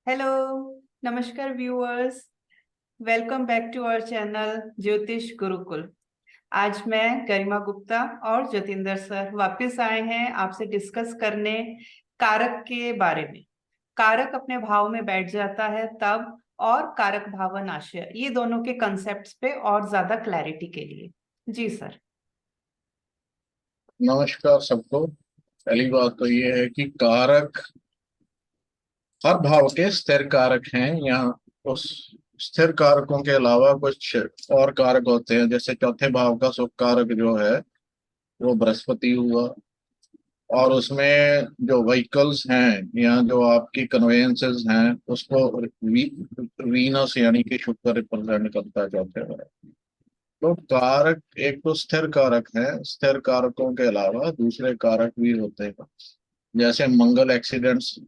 Hello. नमस्कार viewers. Welcome back to our channel Jyotish Gurukul. आज मैं गरिमा गुप्ता और जतिंदर सर वापस आए हैं आपसे डिस्कस करने कारक के बारे में। कारक अपने भाव में बैठ जाता है तब, और कारक भावनाशय, ये दोनों के कंसेप्ट्स पे और ज्यादा क्लैरिटी के लिए। जी सर। नमस्कार सबको। पहली बात तो ये है कि कारक हर भाव के स्थिर कारक हैं। यहाँ उस स्थिर कारकों के अलावा कुछ और कारक होते हैं, जैसे चौथे भाव का सुख कारक जो है वो बृहस्पति हुआ। और उसमें जो व्हीकल्स हैं या जो आपकी कन्वेंसेस हैं उसको वीनस यानी कि शुक्र रिप्रेजेंट करता है चौथे भाव। तो कारक एक तो स्थिर कारक है, स्थिर कारकों के अलावा दूसरे कारक भी होते हैं, जैसे मंगल एक्सीडेंट्स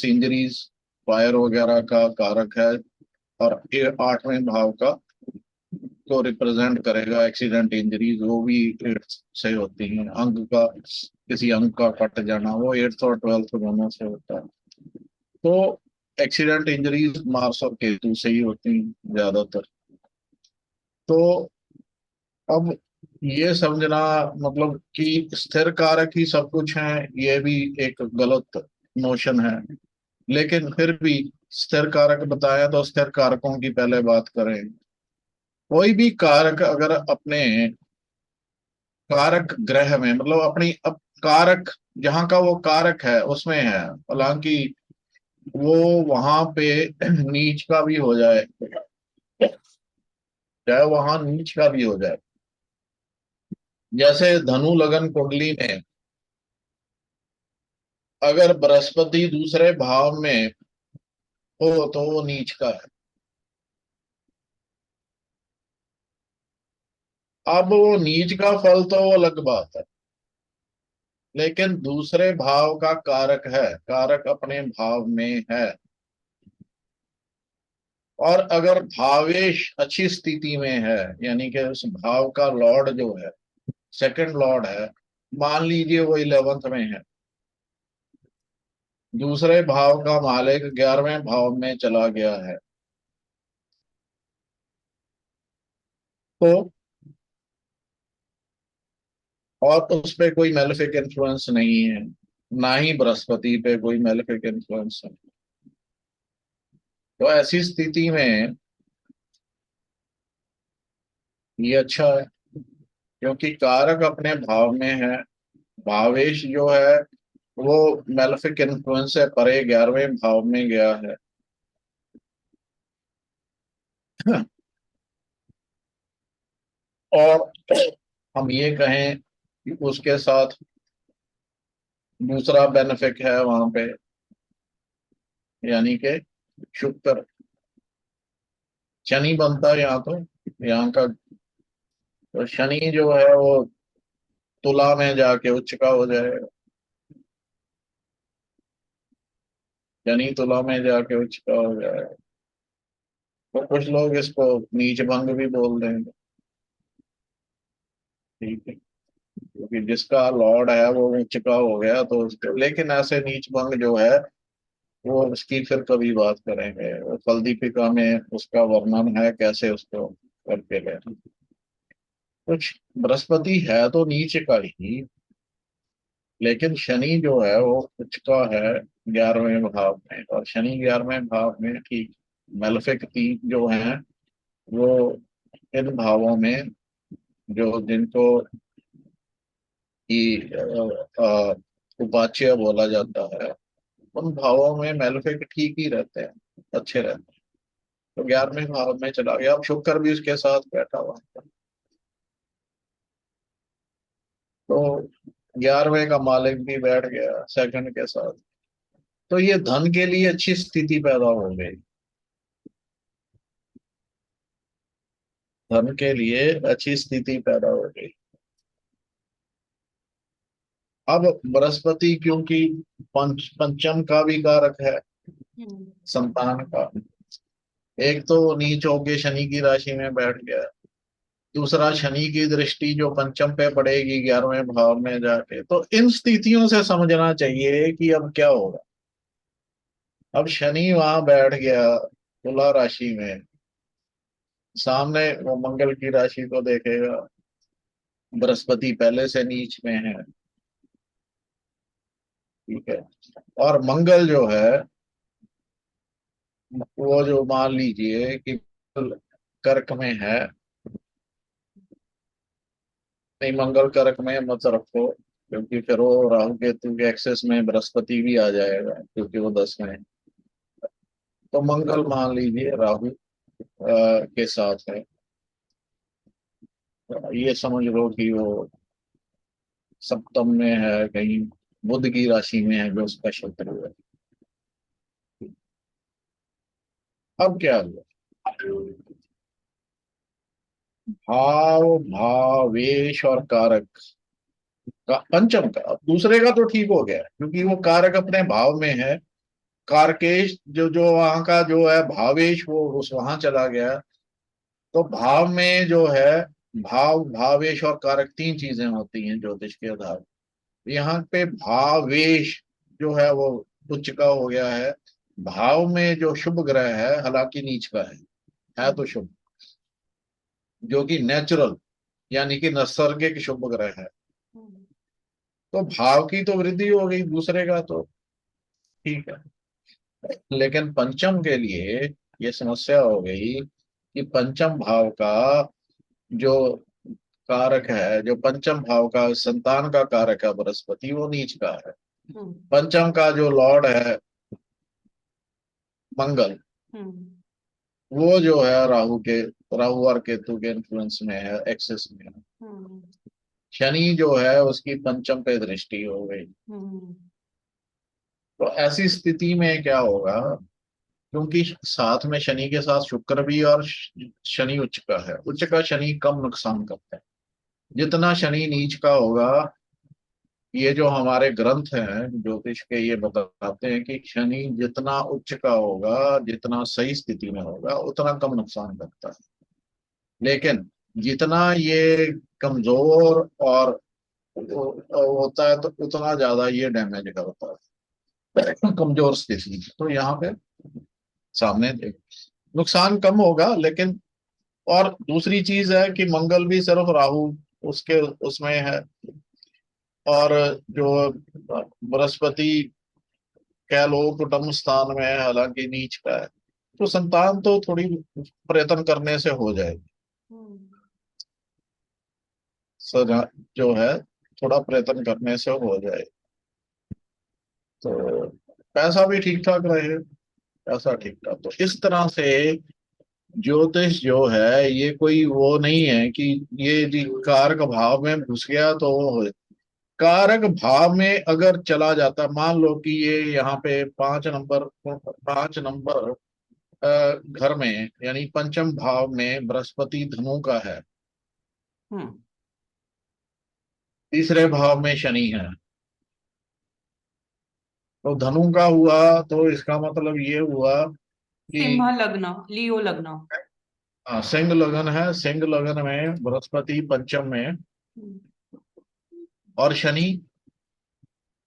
इंजरीज फायर वगैरह का कारक है। और ये आठवें भाव का को रिप्रेजेंट करेगा एक्सीडेंट इंजरीज, वो भी एट्थ से होती हैं। अंग का किसी अंग का कट जाना वो एट्थ और ट्वेल्थ दोनों से होता है। तो एक्सीडेंट इंजरीज मार्स और केतु से ही होती हैं ज्यादातर। तो अब ये समझना मतलब कि स्थिर कारक ही सब कुछ है, ये भी एक गलत नोशन है। लेकिन फिर भी स्थिर कारक बताया तो स्थिर कारकों की पहले बात करें। कोई भी कारक अगर अपने कारक ग्रह में, मतलब अपनी अब कारक जहां का वो कारक है उसमें है, हालांकि वो वहां पे नीच का भी हो जाए, चाहे वहां नीच का भी हो जाए। जैसे धनु लगन कुंडली में अगर बृहस्पति दूसरे भाव में हो तो वो नीच का है। अब वो नीच का फल तो वो अलग बात है, लेकिन दूसरे भाव का कारक है, कारक अपने भाव में है। और अगर भावेश अच्छी स्थिति में है, यानी कि उस भाव का लॉर्ड जो है, सेकंड लॉर्ड है, मान लीजिए वो 11th में है, दूसरे भाव का मालिक 11वें भाव में चला गया है, तो और उस पे कोई मेलेफिक इन्फ्लुएंस नहीं है, ना ही बृहस्पति पे कोई मेलेफिक इन्फ्लुएंस है, तो ऐसी स्थिति में ये अच्छा है, क्योंकि कारक अपने भाव में है। भावेश जो है वो मेलेफिक इन्फ्लुएंस से परे 11वें भाव में गया है। और हम ये कहें कि उसके साथ दूसरा बेनिफिट है वहां पे, यानी कि शुक्र, शनि बनता है यहाँ तो, यहाँ का तो शनि जो है वो तुला में जाके उच्च का हो जाएगा। शनि तुला में जाके उच्च का हो जाएगा। तो कुछ लोग इसको नीच भंग भी बोल देंगे, ठीक है, क्योंकि जिसका लॉर्ड है वो उच्च का हो गया तो उसको, लेकिन ऐसे नीच भंग जो है वो उसकी फिर कभी बात करेंगे। वो फल दीपिका में उसका वर्णन है कैसे उसको करके ले। कुछ बृहस्पति है तो नीच का ही, लेकिन शनि जो है वो उच्च का है 11वें भाव में। और शनि 11वें भाव में ठीक मेलेफिक तीन जो हैं वो इन भावों में, जो जिनको कि उपाच्य बोला जाता है, उन भावों में मेलेफिक ठीक ही रहते हैं, अच्छे रहते हैं। तो 11वें भाव में चला गया, अब शुक्र भी उसके साथ बैठा हुआ है, तो 11वें का मालिक भी बैठ गया सेकंड के साथ। तो ये धन के लिए अच्छी स्थिति पैदा हो गई, धन के लिए अच्छी स्थिति पैदा हो गई। अब बृहस्पति क्योंकि पंचम का भी कारक है, हम्म। संतान का, एक तो नीच होके शनि की राशि में बैठ गया, दूसरा शनि की दृष्टि जो पंचम पे पड़ेगी 11वें भाव में जाके, तो इन स्थितियों से समझना चाहिए कि अब क्या होगा। अब शनि वहां बैठ गया तुला राशि में, सामने वो मंगल की राशि को देखेगा। बृहस्पति पहले से नीच में है, ठीक है। और मंगल जो है वो जो मान लीजिए कि कर्क में है, नहीं मंगल कर्क में मत रखो, क्योंकि फिर वो राहु केतु के एक्सेस में बृहस्पति भी आ जाएगा, क्योंकि वो 10 में है। तो मंगल मान लीजिए राहु के साथ है, तो ये समझ लो कि वो सप्तम में है, कहीं बुध की राशि में है जो उसका शत्रु है। अब क्या हुआ, भाव भावेश और कारक का पंचम का, अब दूसरे का तो ठीक हो गया क्योंकि वो कारक अपने भाव में है। कारकेश जो जो वहां का जो है भावेश वो उस वहां चला गया। तो भाव में जो है भाव भावेश और कारक तीन चीजें होती हैं ज्योतिष के आधार पर। यहाँ पे भावेश जो है वो उच्च का हो गया है। भाव में जो शुभ ग्रह है, हालांकि नीच का है तो शुभ, जो कि नेचुरल यानी कि नैसर्गिक शुभ ग्रह है। तो भाव की तो वृद्धि हो गई, दूसरे का तो ठीक है। लेकिन पंचम के लिए ये समस्या हो गई कि पंचम भाव का जो कारक है, जो पंचम भाव का संतान का कारक है बृहस्पति, वो नीच का है। पंचम का जो लॉर्ड है मंगल, वो जो है राहु और केतु के इन्फ्लुएंस में है, एक्सेस में है। शनि जो है उसकी पंचम पे दृष्टि हो गई। तो ऐसी स्थिति में क्या होगा, क्योंकि साथ में शनि के साथ शुक्र भी, और शनि उच्च का है। उच्च का शनि कम नुकसान करता है। जितना शनि नीच का होगा, ये जो हमारे ग्रंथ हैं ज्योतिष के ये बताते हैं कि शनि जितना उच्च का होगा, जितना सही स्थिति में होगा, उतना कम नुकसान करता है। लेकिन जितना ये कमजोर और होता है तो उतना ज्यादा ये डैमेज करता है कमजोर स्थिति। तो यहाँ पे सामने नुकसान कम होगा, लेकिन और दूसरी चीज है कि मंगल भी सिर्फ राहु उसके उसमें है, और जो बृहस्पति कह लो कुटुंब स्थान में है, हालांकि नीच का है। तो संतान तो थोड़ी प्रयत्न करने से हो जाएगी, सजा जो है थोड़ा प्रयत्न करने से हो जाए, तो पैसा भी ठीक ठाक रहे, पैसा ठीक ठाक। तो इस तरह से ज्योतिष जो है ये कोई वो नहीं है कि ये जी कारक भाव में घुस गया तो वो हो। कारक भाव में अगर चला जाता, मान लो कि ये यहाँ पे 5 नंबर घर में, यानी पंचम भाव में बृहस्पति धनु का है, तीसरे भाव में शनि है, तो धनु का हुआ, तो इसका मतलब ये हुआ कि सिंह लग्न, लियो लग्न। सिंह लगन है, सिंह लगन में बृहस्पति पंचम में, और शनि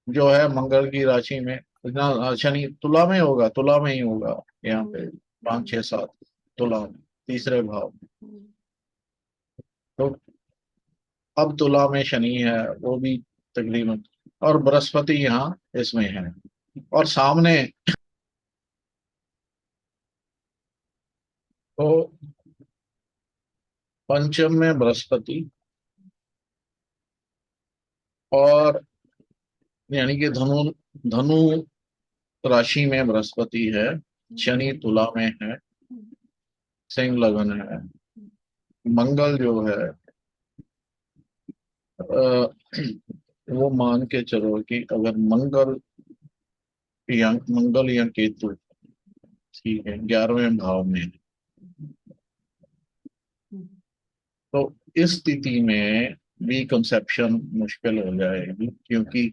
जो है मंगल की राशि में। शनि तुला में होगा, तुला में ही होगा यहाँ पे 5 6 7 तुला में, तीसरे भाव में। तो अब तुला में शनि है, वो भी तकरीबन, और बृहस्पति यहाँ इसमें है, और सामने तो पंचम में बृहस्पति, और यानी कि धनु धनु राशि में बृहस्पति है, शनि तुला में है, सिंह लगन है। मंगल जो है अ, वो मान के चलो कि अगर मंगल या केतु, ठीक है, 11वें भाव में है, तो इस स्थिति में भी कंसेप्शन मुश्किल हो जाएगी, क्योंकि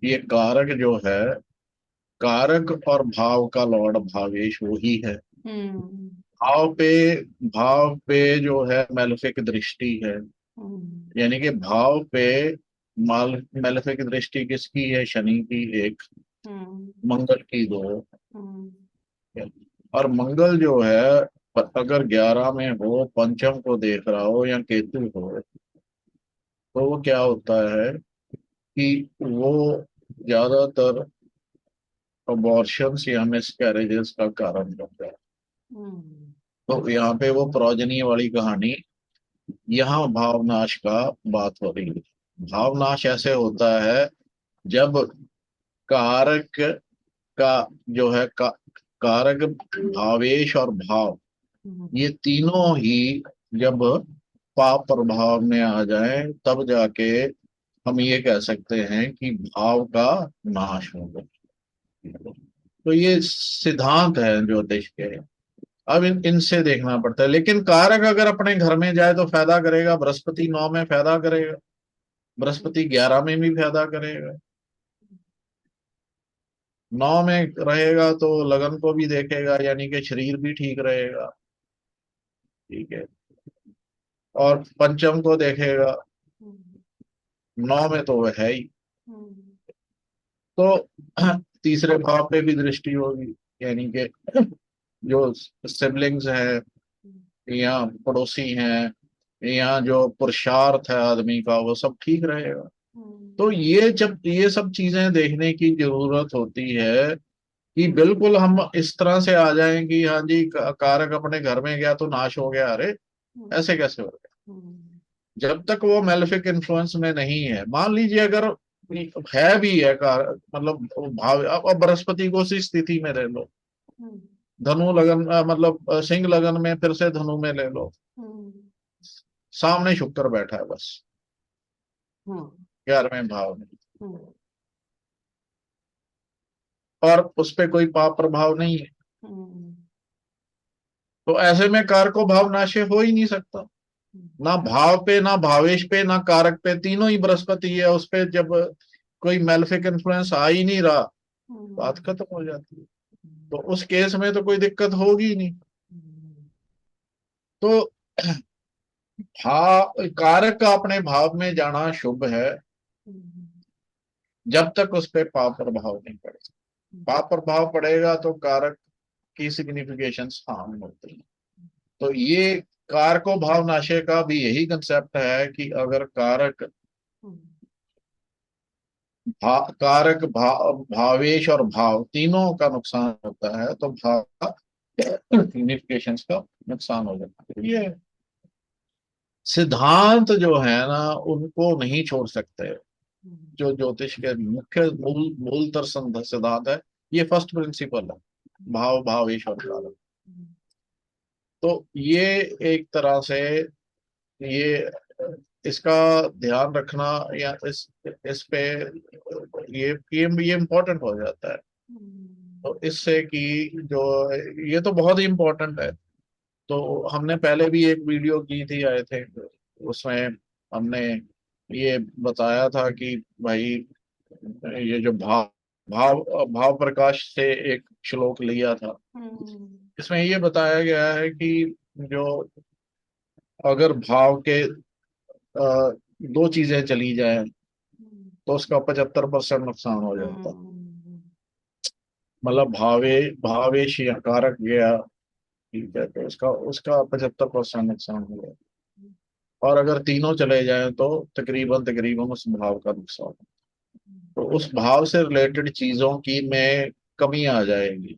ये कारक जो है, कारक और भाव का लॉर्ड भावेश वही है। भाव पे भाव पे जो है मैलेफिक दृष्टि है, यानी कि भाव पे माल मैलेफिक दृष्टि किसकी है, शनि की एक, मंगल की दो, और मंगल जो है अगर 11 में हो, पंचम को देख रहा हो या केतु हो, तो वो क्या होता है कि वो ज्यादातर अबॉर्शंस या मिसकैरेजेस का कारण बनता है। तो यहाँ पे वो प्रोजनी वाली कहानी, यहाँ भावनाश का बात हो रही है। भावनाश ऐसे होता है जब कारक का जो है कारक, भावेश और भाव, ये तीनों ही जब पाप प्रभाव में आ जाए, तब जाके हम ये कह सकते हैं कि भाव का नाश हो गया। तो ये सिद्धांत है ज्योतिष के। अब इनसे देखना पड़ता है, लेकिन कारक अगर अपने घर में जाए तो फायदा करेगा। बृहस्पति 9 में फायदा करेगा, बृहस्पति 11 में भी फायदा करेगा। 9 में रहेगा तो लगन को भी देखेगा, यानी कि शरीर भी ठीक रहेगा। ठीक है। और पंचम को देखेगा, 9 में तो वह है ही। तो तीसरे भाव पे भी दृष्टि होगी, यानी कि जो सिबलिंग्स है या पड़ोसी हैं या जो पुरुषार्थ है आदमी का, वो सब ठीक रहेगा। तो ये जब ये सब चीजें देखने की जरूरत होती है कि बिल्कुल हम इस तरह से आ जाएं कि हाँ जी, कारक अपने घर में गया तो नाश हो गया, अरे ऐसे कैसे हो गया। जब तक वो मेलेफिक इन्फ्लुएंस में नहीं है, मान लीजिए अगर है भी है मतलब भाव, अब बृहस्पति को उसी स्थिति में ले लो, धनु लगन मतलब सिंह लगन में, फिर से धनु में ले लो, सामने शुक्र बैठा है बस 11वें भाव में, और उस पे कोई पाप प्रभाव नहीं है। तो ऐसे में कारको भाव नाशे हो ही नहीं सकता। ना भाव पे, ना भावेश पे, ना कारक पे, तीनों ही बृहस्पति है उस पे। जब कोई मेलेफिक इन्फ्लुएंस आ ही नहीं रहा, बात खत्म हो जाती है। तो उस केस में तो कोई दिक्कत होगी ही नहीं। तो भाव, कारक का अपने भाव में जाना शुभ है जब तक उस पे पाप प्रभाव नहीं पड़ेगा। पाप प्रभाव पड़ेगा तो कारक की सिग्निफिकेशन हार्म होती है। तो ये कारको भाव नाशे का भी यही कंसेप्ट है कि अगर कारक कारक भावेश और भाव तीनों का नुकसान होता है, तो भाव का सिग्निफिकेशन का नुकसान हो जाता है। ये सिद्धांत जो है ना, उनको नहीं छोड़ सकते। जो ज्योतिष के मुख्य मूलतर सिद्धांत है, ये फर्स्ट प्रिंसिपल है, भाव भावेश और कारक। तो ये एक तरह से ये इसका ध्यान रखना, या इस पे ये इम्पोर्टेंट हो जाता है। तो इससे कि जो ये तो बहुत ही इम्पोर्टेंट है। तो हमने पहले भी एक वीडियो की थी, आए थे, उसमें हमने ये बताया था कि भाई ये जो भाव भाव भाव प्रकाश से एक श्लोक लिया था, इसमें ये बताया गया है कि जो अगर भाव के दो चीजें चली जाए तो उसका 75% नुकसान हो जाता है। मतलब भावेश या कारक गया, ठीक है, तो उसका उसका 75% नुकसान हो गया। और अगर तीनों चले जाएं तो तकरीबन तकरीबन उस भाव का नुकसान। तो उस भाव से रिलेटेड चीजों की में कमी आ जाएगी।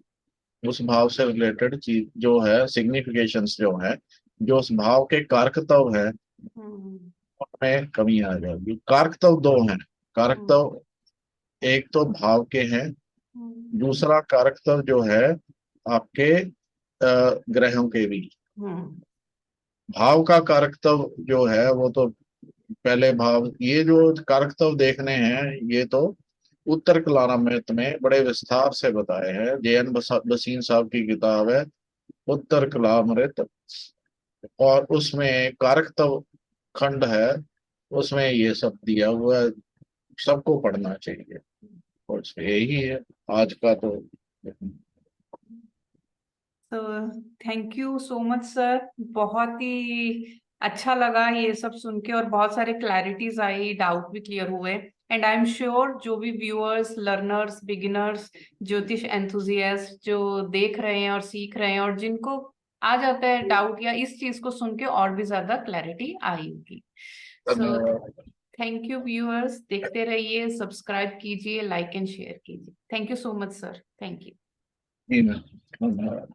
उस भाव से रिलेटेड चीज जो है, सिग्निफिकेशंस जो है, जो उस भाव के कारकत्व है, उनमें कमी आ जाएगी। कारकत्व दो हैं। कारकत्व एक तो भाव के हैं, दूसरा कारकत्व जो है आपके ग्रहों के भी। भाव का कारकत्व जो है वो तो पहले भाव, ये जो कारकत्व देखने हैं ये तो उत्तर कलामृत में बड़े विस्तार से बताए हैं। JN बसीन साहब की किताब है उत्तर कलामृत, और उसमें कारकत्व खंड है, उसमें ये सब दिया हुआ है। सबको पढ़ना चाहिए, और यही है आज का तो। तो thank you so much sir, बहुत ही अच्छा लगा ये सब सुन के, और बहुत सारे क्लैरिटीज आई, डाउट भी क्लियर हुए। एंड आई एम श्योर जो भी व्यूअर्स, लर्नर्स, बिगिनर्स, ज्योतिष एंथुजियास्ट जो देख रहे हैं और सीख रहे हैं और जिनको आ जाता है डाउट या इस चीज को सुन के और भी ज्यादा क्लैरिटी आई होगी। सो थैंक यू व्यूअर्स, देखते रहिए, सब्सक्राइब कीजिए, लाइक एंड शेयर कीजिए। Thank you so much sir, thank you. धन्यवाद।